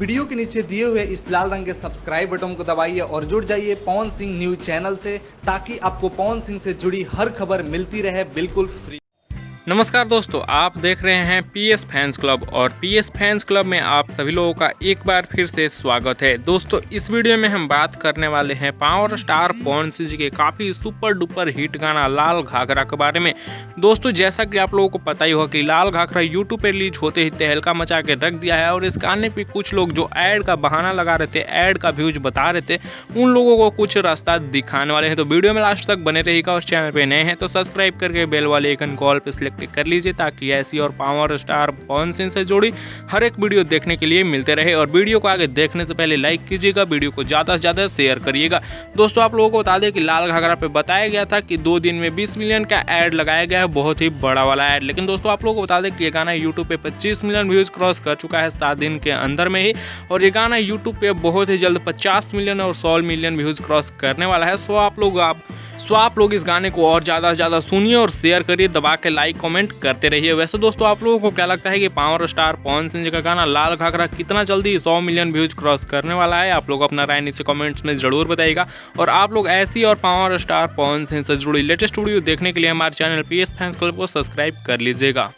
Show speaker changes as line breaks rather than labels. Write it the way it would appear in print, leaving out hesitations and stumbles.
Video के नीचे दिए हुए इस लाल रंग के सब्सक्राइब बटन को दबाइए और जुड़ जाइए पवन सिंह न्यूज चैनल से, ताकि आपको पवन सिंह से जुड़ी हर खबर मिलती रहे बिल्कुल फ्री।
नमस्कार दोस्तों, आप देख रहे हैं पीएस फैंस क्लब और पीएस फैंस क्लब में आप सभी लोगों का एक बार फिर से स्वागत है। दोस्तों, इस वीडियो में हम बात करने वाले हैं पावर स्टार पवन सिंह जी के काफ़ी सुपर डुपर हिट गाना लाल घाघरा के बारे में। दोस्तों, जैसा कि आप लोगों को पता ही होगा कि लाल घाघरा यूट्यूब पे रिलीज होते ही तहलका मचा के रख दिया है और इस गाने पे कुछ लोग जो ऐड का बहाना लगा रहे थे, ऐड का व्यूज बता रहे थे, उन लोगों को कुछ रास्ता दिखाने वाले हैं। तो वीडियो में लास्ट तक बने रहिएगा। उस चैनल पे नए हैं तो सब्सक्राइब करके बेल वाले आइकन कॉल पे सिलेक्ट कर लीजिए, ताकि ऐसी और पावर स्टार पवन सिंह से जुड़ी हर एक वीडियो देखने के लिए मिलते रहे। और वीडियो को आगे देखने से पहले लाइक कीजिएगा, वीडियो को ज़्यादा से ज़्यादा शेयर करिएगा। दोस्तों, आप लोगों को बता दें कि लाल घाघरा पे बताया गया था कि 2 दिन में 20 मिलियन का ऐड लगाया गया है, बहुत ही बड़ा वाला ऐड। लेकिन दोस्तों, आप लोगों को बता दें कि ये गाना यूट्यूब पे 25 मिलियन व्यूज क्रॉस कर चुका है 7 दिन के अंदर में ही, और ये गाना यूट्यूब पे बहुत ही जल्द 50 मिलियन और 100 मिलियन व्यूज क्रॉस करने वाला है। सो आप लोग इस गाने को और ज़्यादा से ज़्यादा सुनिए और शेयर करिए, दबा के लाइक कमेंट करते रहिए। वैसे दोस्तों, आप लोगों को क्या लगता है कि पावर स्टार पवन सिंह जी का गाना लाल घाघरा कितना जल्दी 100 मिलियन व्यूज क्रॉस करने वाला है? आप लोग अपना राय नीचे कमेंट्स में ज़रूर बताइएगा। और आप लोग ऐसी और पावर स्टार पवन सिंह से जुड़ी लेटेस्ट वीडियो देखने के लिए हमारे चैनल पीएस फैंस क्लब को सब्सक्राइब कर लीजिएगा।